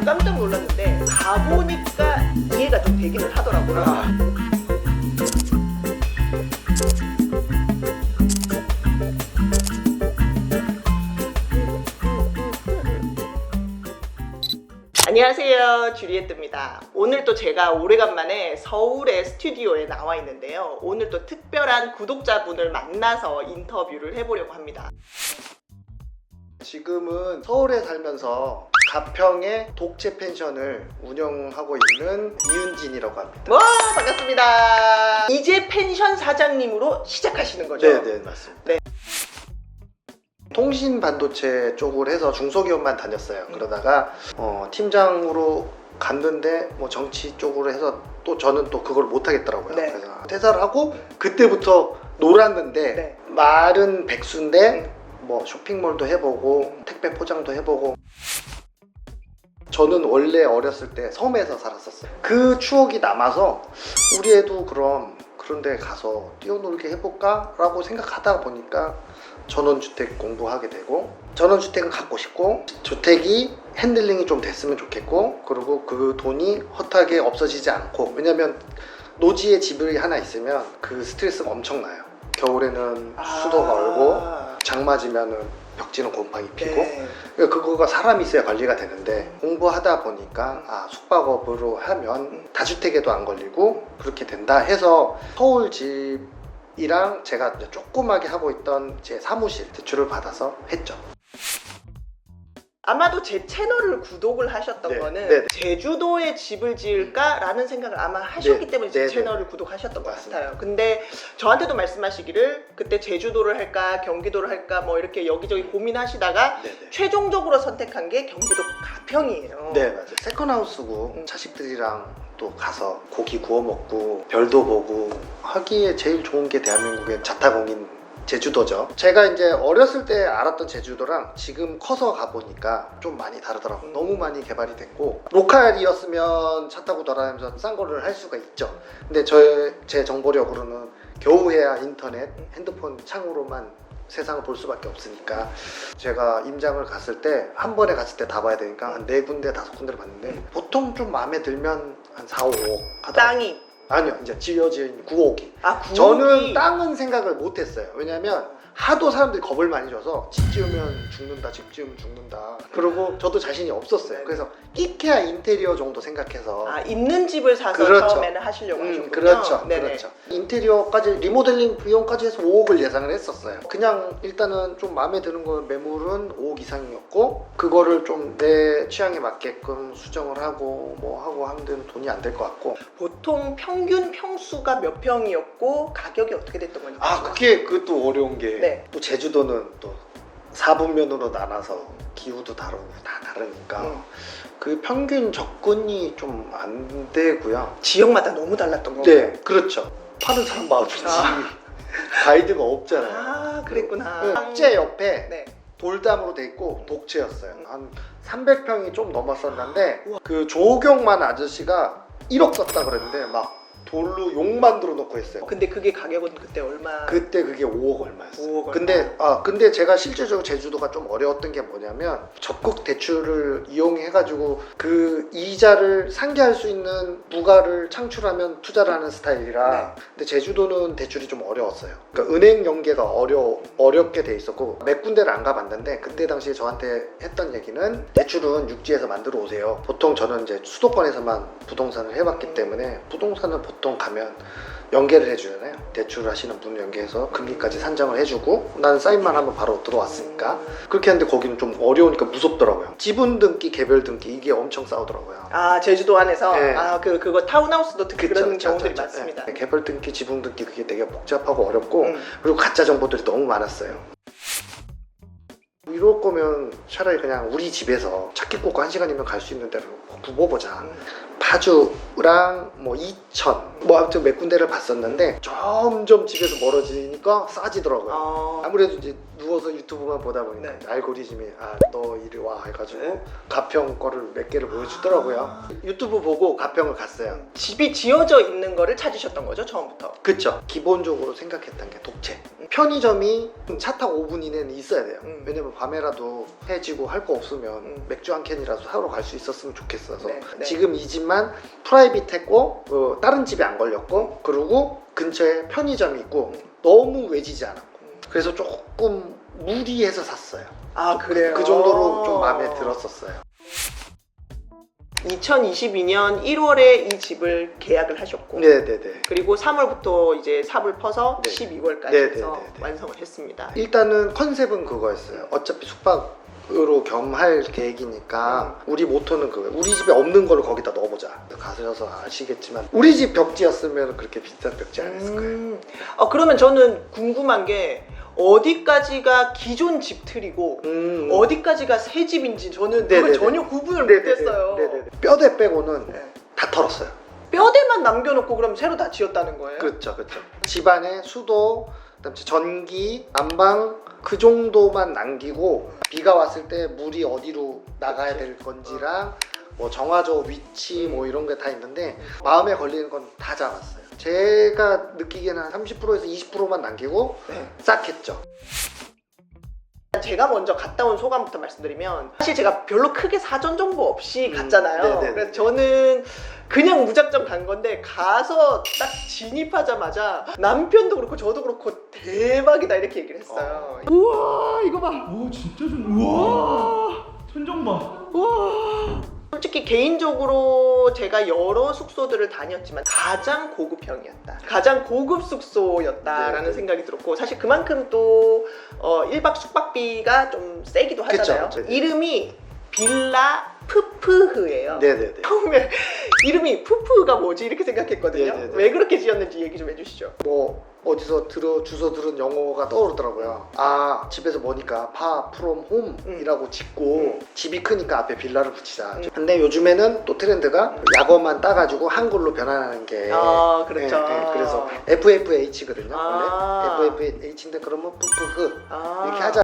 깜짝 놀랐는데 가보니까 이해가 좀 되기는 하더라고요. 안녕하세요, 주리에뜨입니다. 오늘 또 제가 오래간만에 서울의 스튜디오에 나와 있는데요. 오늘 또 특별한 구독자분을 만나서 인터뷰를 해보려고 합니다. 지금은 서울에 살면서 가평의 독채 펜션을 운영하고 있는 이은진이라고 합니다. 와, 반갑습니다. 이제 펜션 사장님으로 시작하시는 거죠? 네, 맞습니다. 네. 통신 반도체 쪽을 해서 중소기업만 다녔어요. 그러다가 팀장으로 갔는데 뭐 정치 쪽으로 해서 또 저는 또 그걸 못 하겠더라고요. 네. 그래서 퇴사를 하고 그때부터 놀았는데 네. 말은 백수인데 뭐 쇼핑몰도 해보고 택배 포장도 해보고. 저는 원래 어렸을 때 섬에서 살았었어요. 그 추억이 남아서 우리 애도 그럼 그런 데 가서 뛰어놀게 해볼까? 라고 생각하다 보니까 전원주택 공부하게 되고, 전원주택은 갖고 싶고 주택이 핸들링이 좀 됐으면 좋겠고, 그리고 그 돈이 허하게 없어지지 않고, 왜냐면 노지에 집이 하나 있으면 그 스트레스가 엄청나요. 겨울에는 수도가 얼고 장마지면은 벽지는 곰팡이 피고. 네. 그거가 사람이 있어야 관리가 되는데, 공부하다 보니까 숙박업으로 하면 다주택에도 안 걸리고 그렇게 된다 해서 서울 집이랑 제가 이제 조그맣게 하고 있던 제 사무실 대출을 받아서 했죠. 아마도 제 채널을 구독을 하셨던 네, 거는 네. 제주도에 집을 지을까라는 생각을 아마 하셨기 네, 때문에 제 네, 채널을 구독하셨던 것 맞습니다. 같아요. 근데 저한테도 말씀하시기를 그때 제주도를 할까 경기도를 할까 뭐 이렇게 여기저기 고민하시다가 네네. 최종적으로 선택한 게 경기도 가평이에요. 네, 맞아요. 세컨하우스고 자식들이랑 또 가서 고기 구워 먹고 별도 보고 하기에 제일 좋은 게 대한민국의 자타공인 제주도죠. 제가 이제 어렸을 때 알았던 제주도랑 지금 커서 가보니까 좀 많이 다르더라고요. 너무 많이 개발이 됐고, 로컬이었으면 차 타고 돌아다니면서 싼 거를 할 수가 있죠. 근데 제 정보력으로는 겨우해야 인터넷, 핸드폰 창으로만 세상을 볼 수밖에 없으니까, 제가 임장을 갔을 때 한 번에 갔을 때 다 봐야 되니까 한 4군데 5군데를 봤는데 보통 좀 마음에 들면 한 4, 5억 하더라고요. 땅이 아니요, 이제 지어진 9억이. 구억이. 저는 땅은 생각을 못했어요. 왜냐면 하도 사람들이 겁을 많이 줘서 집 지으면 죽는다, 집 지으면 죽는다. 그리고 저도 자신이 없었어요. 그래서 이케아 인테리어 정도 생각해서. 있는 집을 사서 그렇죠. 처음에는 하시려고 하셨군요. 그렇죠. 네네. 그렇죠. 인테리어까지 리모델링 비용까지 해서 5억을 예상을 했었어요. 그냥 일단은 좀 마음에 드는 거 매물은 5억 이상이었고, 그거를 좀 내 취향에 맞게끔 수정을 하고 뭐 하고 하는 데는 돈이 안 될 것 같고. 보통 평균 평수가 몇 평이었고 가격이 어떻게 됐던 건지. 그것도 어려운 게 또 제주도는 또 4분면으로 나눠서 기후도 다르고 다 다르니까 그 평균 접근이 좀 안 되고요. 지역마다 너무 달랐던 거고. 네, 그렇죠. 파는 사람 마음이지. 가이드가 없잖아요. 그랬구나. 독채 옆에 네. 돌담으로 돼 있고 독채였어요. 한 300평이 좀 넘었었는데 그 조경만 아저씨가 1억 썼다 그랬는데 막 돌로 용 만들어 놓고 했어요. 근데 그게 가격은 그때 얼마? 그때 그게 5억 얼마였어요. 5억 근데 제가 실질적으로 제주도가 좀 어려웠던 게 뭐냐면, 적극 대출을 이용해가지고 그 이자를 상계할 수 있는 부가를 창출하면 투자를 하는 스타일이라. 근데 제주도는 대출이 좀 어려웠어요. 그러니까 은행 연계가 어렵게 돼 있었고, 몇 군데를 안 가봤는데 그때 당시에 저한테 했던 얘기는 대출은 육지에서 만들어 오세요. 보통 저는 이제 수도권에서만 부동산을 해봤기 때문에, 부동산은 보통 가면 연계를 해주잖아요. 대출을 하시는 분 연계해서 금리까지 산정을 해주고 나는 사인만 하면 바로 들어왔으니까. 그렇게 하는데 거기는 좀 어려우니까 무섭더라고요. 지분 등기, 개별 등기, 이게 엄청 싸우더라고요. 제주도 안에서. 네. 그거 타운하우스도 특히 그런 경우들이 그쵸. 많습니다. 네. 개별 등기, 지분 등기 그게 되게 복잡하고 어렵고 그리고 가짜 정보들이 너무 많았어요. 이럴 거면 차라리 그냥 우리 집에서 차키 꽂고 1시간이면 갈 수 있는 데로 굽어보자. 파주랑 뭐 이천 뭐 아무튼 몇 군데를 봤었는데 점점 집에서 멀어지니까 싸지더라고요. 아무래도 이제 누워서 유튜브만 보다 보니까 네. 알고리즘이 너 이리 와 해가지고 가평 거를 몇 개를 보여주더라고요. 유튜브 보고 가평을 갔어요. 집이 지어져 있는 거를 찾으셨던 거죠, 처음부터? 그쵸. 기본적으로 생각했던 게 독채. 편의점이 차 타고 5분 이내는 있어야 돼요. 왜냐면 밤에라도 해지고 할 거 없으면 맥주 한 캔이라도 사러 갈 수 있었으면 좋겠어서. 네, 네. 지금 이 집만 프라이빗했고 다른 집에 안 걸렸고 그리고 근처에 편의점이 있고 너무 외지지 않았고 그래서 조금 무리해서 샀어요. 아, 그래요? 그 정도로 좀 마음에 들었었어요. 2022년 1월에 이 집을 계약을 하셨고 네네네. 그리고 3월부터 이제 삽을 퍼서 네. 12월까지 네네네네. 해서 완성을 했습니다. 일단은 컨셉은 그거였어요. 어차피 숙박으로 겸할 계획이니까 우리 모토는 그거예요. 우리 집에 없는 거를 거기다 넣어보자. 가셔서 아시겠지만 우리 집 벽지였으면 그렇게 비싼 벽지 안 했을 거예요. 그러면 저는 궁금한 게 어디까지가 기존 집틀이고 어디까지가 새 집인지 저는 그걸 네네네. 전혀 구분을 네네네. 못했어요. 네네네. 뼈대 빼고는 네. 다 털었어요. 뼈대만 남겨놓고 그럼 새로 다 지었다는 거예요? 그렇죠, 그렇죠. 집안에 수도, 그다음에 전기, 난방 그 정도만 남기고 비가 왔을 때 물이 어디로 나가야 될 건지랑 뭐 정화조 위치 뭐 이런 게 다 있는데 마음에 걸리는 건 다 잡았어요. 제가 느끼기에는 한 30%에서 20%만 남기고 네. 싹 했죠. 제가 먼저 갔다 온 소감부터 말씀드리면 사실 제가 별로 크게 사전 정보 없이 갔잖아요. 네네네. 그래서 저는 그냥 무작정 간 건데 가서 딱 진입하자마자 남편도 그렇고 저도 그렇고 대박이다 이렇게 얘기를 했어요. 우와 이거 봐. 오 진짜 좋네. 우와 천정 봐. 우와. 솔직히 개인적으로 제가 여러 숙소들을 다녔지만 가장 고급형이었다. 가장 고급 숙소였다라는 네네. 생각이 들었고 사실 그만큼 또 1박 숙박비가 좀 세기도 하잖아요. 그쵸. 이름이 빌라 푸프흐예요. 네네네. 처음에 이름이 푸프가 뭐지 이렇게 생각했거든요. 네네네. 왜 그렇게 지었는지 얘기 좀 해주시죠. 뭐 어디서 주워 들은 영어가 떠오르더라고요. 집에서 뭐니까 파 프롬 홈이라고 짓고 집이 크니까 앞에 빌라를 붙이자. 근데 요즘에는 또 트렌드가 약어만 따가지고 한글로 변환하는 게 그렇죠. 그래서 FFH거든요. 아. 원래 FFH인데 그러면 푸푸흐 이렇게 하자.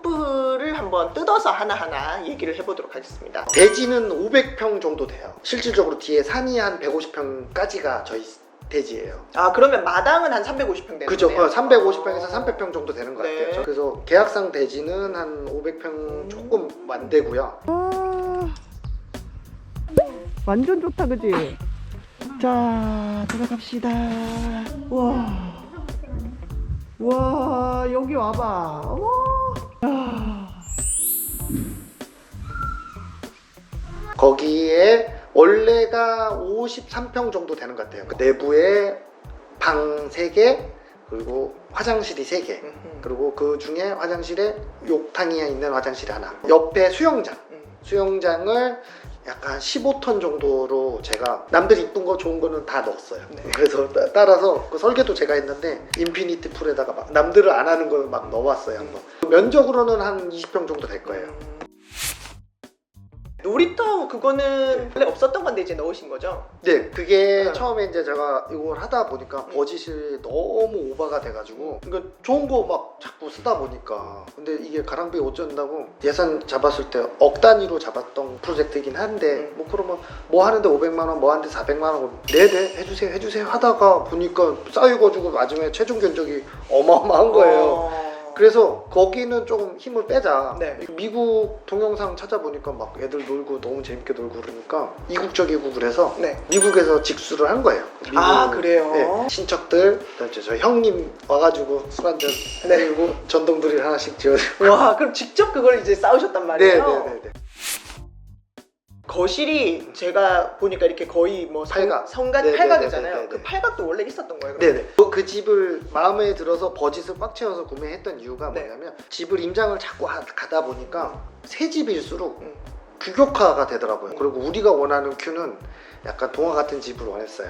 푸프를 한번 뜯어서 하나하나 얘기를 해보도록 하겠습니다. 대지는 500평 정도 돼요. 실질적으로 뒤에 산이 한 150평까지가 저희 대지예요. 그러면 마당은 한 350평 되는 그죠. 거네요? 350평에서 300평 정도 되는 것 네. 같아요. 그래서 계약상 대지는 한 500평 조금 안 되고요. 완전 좋다 그지? 자 들어갑시다. 와 여기 와봐. 어머. 거기에 원래가 53평 정도 되는 것 같아요. 그 내부에 방 3개 그리고 화장실이 3개 그리고 그 중에 화장실에 욕탕이 있는 화장실이 하나 옆에 수영장을 약간 15톤 정도로 제가 남들이 이쁜 거 좋은 거는 다 넣었어요. 네. 그래서 따라서 그 설계도 제가 했는데 인피니티 풀에다가 막 남들을 안 하는 걸 막 넣어봤어요. 한번. 면적으로는 한 20평 정도 될 거예요. 놀이터 그거는 원래 없었던 건데 이제 넣으신 거죠? 네, 그게 네. 처음에 이제 제가 이걸 하다 보니까 버짓이 너무 오버가 돼가지고 그러니까 좋은 거 막 자꾸 쓰다 보니까 근데 이게 가랑비 어쩐다고 예산 잡았을 때 억 단위로 잡았던 프로젝트이긴 한데 뭐 그러면 뭐 하는데 500만 원, 뭐 하는데 400만 원 네네 해주세요 하다가 보니까 쌓여가지고 마지막에 최종 견적이 어마어마한 거예요. 그래서 거기는 조금 힘을 빼자. 네. 미국 동영상 찾아보니까 막 애들 놀고 너무 재밌게 놀고 그러니까 이국적이고 그래서 네. 미국에서 직수를 한 거예요. 그래요? 네. 친척들, 그다음에 저 형님 와가지고 술 한잔 내리고 전동드릴 하나씩 지어주고. 와 그럼 직접 그걸 이제 쌓으셨단 말이에요? 네네네. 거실이 제가 보니까 이렇게 거의 뭐 팔각. 성간 네네네네네. 팔각이잖아요. 그 팔각도 원래 있었던 거예요? 그럼? 네네. 그 집을 마음에 들어서 버짓을 꽉 채워서 구매했던 이유가 네. 뭐냐면 집을 임장을 자꾸 가다 보니까 새 집일수록 규격화가 되더라고요. 그리고 우리가 원하는 큐는 약간 동화 같은 집을 원했어요.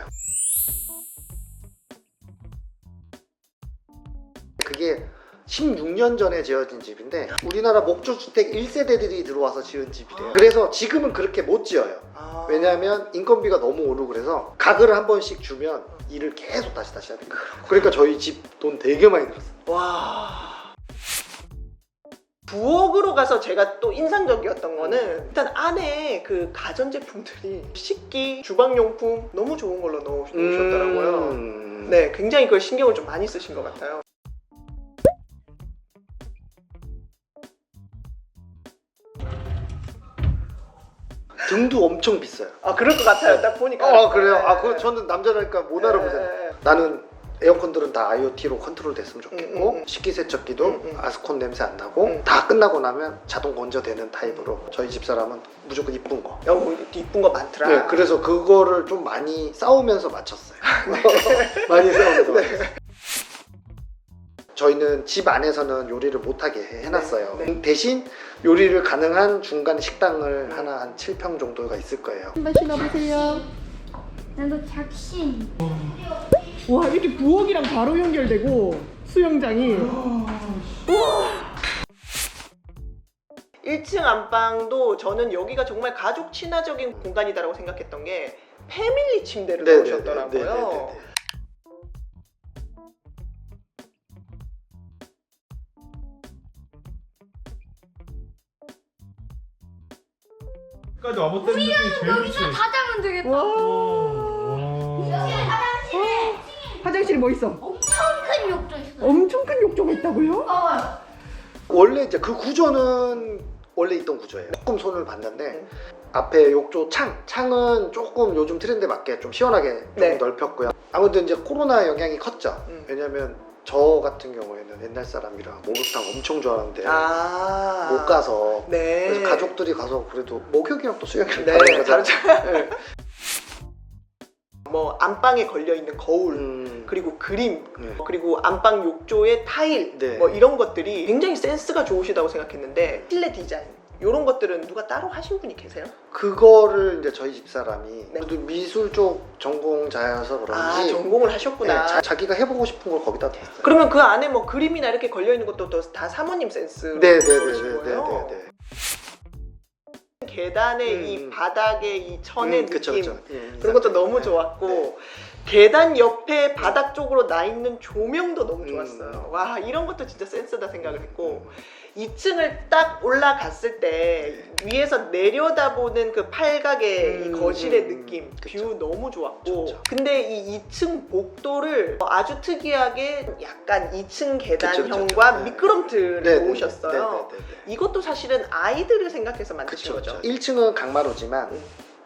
그게 16년 전에 지어진 집인데 우리나라 목조주택 1세대들이 들어와서 지은 집이래요. 그래서 지금은 그렇게 못 지어요. 아. 왜냐하면 인건비가 너무 오르고 그래서 가글을 한 번씩 주면 일을 계속 다시 해야 돼요. 그러니까 저희 집 돈 되게 많이 들었어요. 와. 부엌으로 가서 제가 또 인상적이었던 거는 일단 안에 그 가전제품들이 식기, 주방용품 너무 좋은 걸로 넣으셨더라고요. 네, 굉장히 그걸 신경을 좀 많이 쓰신 것 같아요. 등도 엄청 비싸요. 아, 그럴 것 같아요. 딱 보니까. 그래요? 네. 그거 저는 남자라니까 못 알아보잖아요. 네. 나는 에어컨들은 다 IoT로 컨트롤 됐으면 좋겠고 식기세척기도 아스콘 냄새 안 나고 다 끝나고 나면 자동 건조되는 타입으로 저희 집사람은 무조건 이쁜 거. 이쁜 거 많더라. 네, 그래서 그거를 좀 많이 싸우면서 맞췄어요. 많이 싸우면서 맞췄어요. 저희는 집 안에서는 요리를 못하게 해놨어요. 네. 대신 요리를 가능한 중간 식당을 하나 한 7평 정도가 있을 거예요. 한번 신어보세요. 나도 작신. 와, 이렇게 부엌이랑 바로 연결되고 수영장이. 와. 1층 안방도 저는 여기가 정말 가족 친화적인 공간이다라고 생각했던 게 패밀리 침대를 넣으셨더라고요. 까지 와봤다는 느낌이 제일 좋지. 여기서 다 자면 되겠다. 와. 화장실에 화장실이 뭐 있어? 엄청 큰 욕조 있어. 엄청 큰 욕조가 있다고요? 봐봐요. 원래 이제 그 구조는 원래 있던 구조예요. 조금 손을 봤는데 앞에 욕조 창은 조금 요즘 트렌드에 맞게 좀 시원하게 좀 네. 넓혔고요. 아무래도 이제 코로나 영향이 컸죠. 음. 왜냐면 저 같은 경우에는 옛날 사람이라 목욕탕 엄청 좋아하는데 못 가서 네. 그래서 가족들이 가서 그래도 목욕이랑 또 수영이랑 네, 다른 거잖아요. 다르죠. 네. 뭐 안방에 걸려 있는 거울, 그리고 그림, 네. 그리고 안방 욕조의 타일, 네. 뭐 이런 것들이 굉장히 센스가 좋으시다고 생각했는데 실내 디자인 이런 것들은 누가 따로 하신 분이 계세요? 그거를 이제 저희 집사람이 네. 그래도 미술 쪽 전공자여서 아, 그런지 전공을 하셨구나. 네, 자기가 해보고 싶은 걸 거기다 뒀어요. 그러면 그 안에 뭐 그림이나 이렇게 걸려 있는 것도 다 사모님 센스로 그러신 거예요? 네네네네네. 계단의 이 바닥의 이 천의 그쵸, 느낌 그쵸. 그런 것도 너무 네. 좋았고 네. 계단 옆에 바닥 쪽으로 나 있는 조명도 너무 좋았어요. 와, 이런 것도 진짜 센스다 생각을 했고 2층을 딱 올라갔을 때 위에서 내려다보는 그 팔각의 이 거실의 느낌, 그쵸. 뷰 너무 좋았고 좋죠. 근데 이 2층 복도를 아주 특이하게 약간 2층 계단형과 그쵸. 네. 미끄럼틀을 네네네. 놓으셨어요. 네네네. 이것도 사실은 아이들을 생각해서 만드신 그쵸, 거죠. 그쵸. 1층은 강마루지만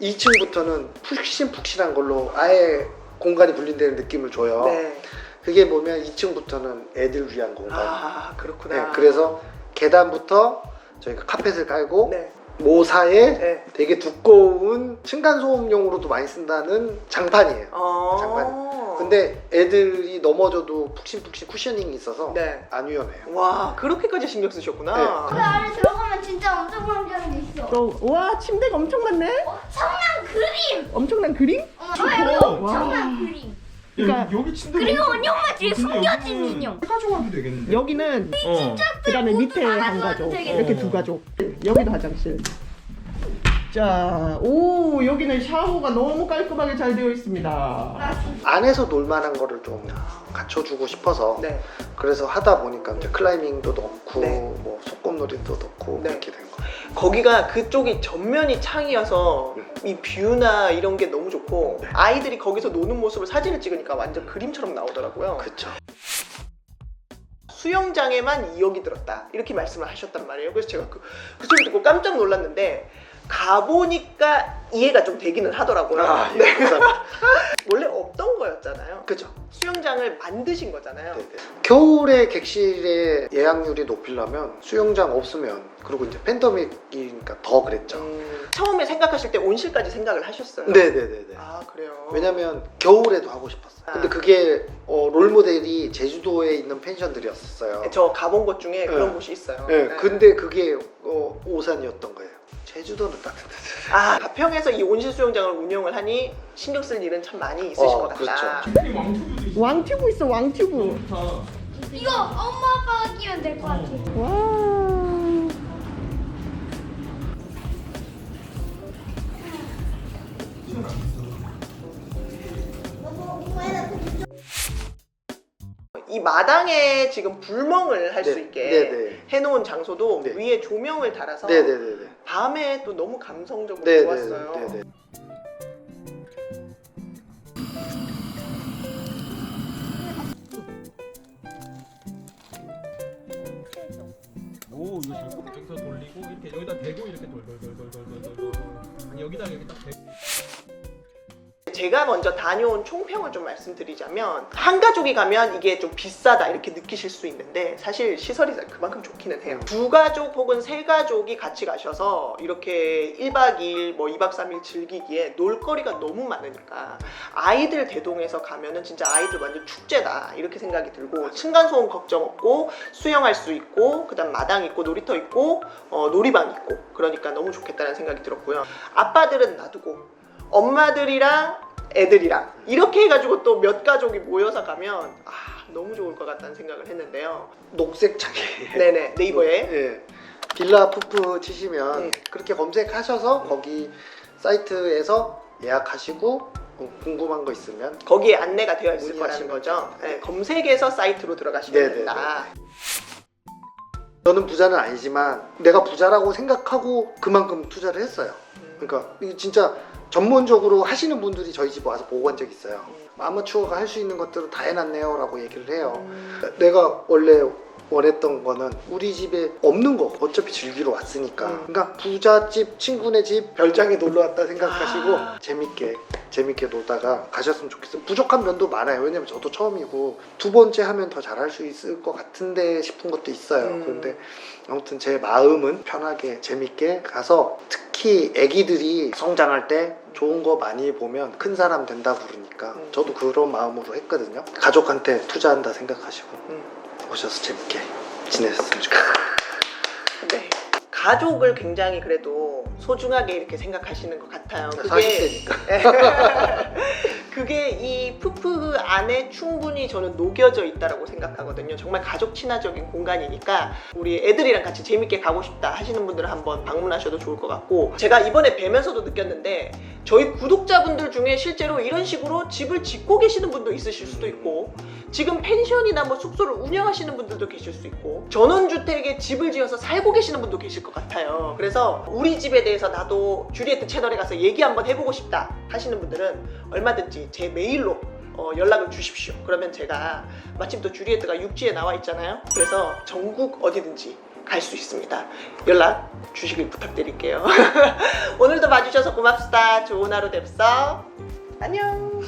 2층부터는 푹신푹신한 걸로 아예 공간이 분리되는 느낌을 줘요. 네. 그게 보면 2층부터는 애들 위한 공간. 아, 그렇구나. 네, 그래서 계단부터 저희가 카펫을 깔고 네. 모사에 네. 되게 두꺼운 층간소음용으로도 많이 쓴다는 장판이에요. 장판. 근데 애들이 넘어져도 푹신푹신 쿠셔닝이 있어서 네. 안 위험해요. 와, 그렇게까지 신경 쓰셨구나. 그 안에 들어가면 진짜 엄청 많은 게 있어. 와, 침대가 엄청 많네. 엄청난 그림. 엄청난 그림? 여기 와. 엄청난 그림. 그러니까 여기 침대 그리고 너무- 인형만 뒤에 근데 숨겨진 여기는 인형. 가져가도 되겠는데? 여기는 어. 그다음에 밑에 다 한 가져와도 가족 되겠네. 이렇게 두 가족. 여기도 화장실. 자, 오, 여기는 샤워가 너무 깔끔하게 잘 되어 있습니다. 안에서 놀만한 거를 좀 갖춰주고 싶어서 네. 그래서 하다 보니까 이제 클라이밍도 넣고 네. 뭐 소꿉놀이도 넣고 네. 그렇게 된 거예요. 거기가 그쪽이 전면이 창이어서 이 뷰나 이런 게 너무 좋고 아이들이 거기서 노는 모습을 사진을 찍으니까 완전 그림처럼 나오더라고요. 그쵸. 수영장에만 2억이 들었다 이렇게 말씀을 하셨단 말이에요. 그래서 제가 그 소리 듣고 깜짝 놀랐는데 가보니까 이해가 좀 되기는 하더라고요. 아, 예. 네. 감사합니다. 원래 없던 거였잖아요. 그죠. 수영장을 만드신 거잖아요. 네네. 겨울에 객실의 예약률이 높이려면 수영장 없으면 그리고 이제 팬데믹이니까 더 그랬죠. 처음에 생각하실 때 온실까지 생각을 하셨어요? 네네네네. 아, 그래요? 왜냐면 겨울에도 하고 싶었어요. 근데 그게 롤모델이 제주도에 있는 펜션들이었어요. 저 가본 곳 중에 그런 네. 곳이 있어요. 네, 네. 근데 그게 오산이었던 거예요. 제주도는 따뜻하죠. 아, 가평에서 이 온실 수영장을 운영을 하니 신경 쓸 일은 참 많이 있으실 것 같다. 그렇죠. 이 왕튜브도 있어. 왕튜브 있어, 왕튜브. 좋다. 이거 엄마 아빠가 끼면 될 것 같아. 이 마당에 지금 불멍을 할 수 네, 있게 네네. 해놓은 장소도 네. 위에 조명을 달아서 네네네네. 밤에 또 너무 감성적으로 네네. 좋았어요. 네네. 오 이거 잘 꼽. 여기서 돌리고 이렇게 여기다 대고 이렇게 돌돌돌돌돌돌돌. 아니 여기다 여기 딱 대고. 제가 먼저 다녀온 총평을 좀 말씀드리자면 한 가족이 가면 이게 좀 비싸다 이렇게 느끼실 수 있는데 사실 시설이 그만큼 좋기는 해요. 두 가족 혹은 세 가족이 같이 가셔서 이렇게 1박 2일 뭐 2박 3일 즐기기에 놀거리가 너무 많으니까 아이들 대동해서 가면은 진짜 아이들 완전 축제다 이렇게 생각이 들고 층간소음 걱정 없고 수영할 수 있고 그다음 마당 있고 놀이터 있고 놀이방 있고 그러니까 너무 좋겠다는 생각이 들었고요. 아빠들은 놔두고 엄마들이랑 애들이랑 이렇게 해가지고 또 몇 가족이 모여서 가면 너무 좋을 것 같다는 생각을 했는데요. 녹색 창에 네네 네이버에 예. 빌라 푸프 치시면 네. 그렇게 검색하셔서 거기 사이트에서 예약하시고 궁금한 거 있으면 거기에 안내가 되어 있을 거라는 문의하시면 거죠. 돼요. 네, 검색해서 사이트로 들어가시면 네네네. 된다. 저는 부자는 아니지만 내가 부자라고 생각하고 그만큼 투자를 했어요. 그러니까 이게 진짜 전문적으로 하시는 분들이 저희 집 와서 보고 간 적이 있어요. 아마추어가 할 수 있는 것들은 다 해놨네요 라고 얘기를 해요. 내가 원래 원했던 거는 우리 집에 없는 거 어차피 즐기러 왔으니까 그러니까 부잣집 친구네 집 별장에 놀러 왔다 생각하시고 재밌게 놀다가 가셨으면 좋겠어요. 부족한 면도 많아요. 왜냐면 저도 처음이고 두 번째 하면 더 잘할 수 있을 것 같은데 싶은 것도 있어요. 그런데 아무튼 제 마음은 편하게 재밌게 가서 특히 애기들이 성장할 때 좋은 거 많이 보면 큰 사람 된다 그러니까 저도 그런 마음으로 했거든요. 가족한테 투자한다 생각하시고 오셔서 재밌게 지내셨으면 좋겠어요. 네. 가족을 굉장히 그래도 소중하게 이렇게 생각하시는 것 같아요. 40대니까. 그게 이 푸프 안에 충분히 저는 녹여져 있다라고 생각하거든요. 정말 가족 친화적인 공간이니까 우리 애들이랑 같이 재밌게 가고 싶다 하시는 분들은 한번 방문하셔도 좋을 것 같고 제가 이번에 뵈면서도 느꼈는데 저희 구독자분들 중에 실제로 이런 식으로 집을 짓고 계시는 분도 있으실 수도 있고 지금 펜션이나 뭐 숙소를 운영하시는 분들도 계실 수 있고 전원주택에 집을 지어서 살고 계시는 분도 계실 것 같아요. 그래서 우리 집에 대해서 나도 주리에트 채널에 가서 얘기 한번 해보고 싶다 하시는 분들은 얼마든지 제 메일로 연락을 주십시오. 그러면 제가 마침 또 주리에트가 육지에 나와 있잖아요. 그래서 전국 어디든지 갈 수 있습니다. 연락 주시길 부탁드릴게요. 오늘도 봐주셔서 고맙습니다. 좋은 하루 됩서 안녕.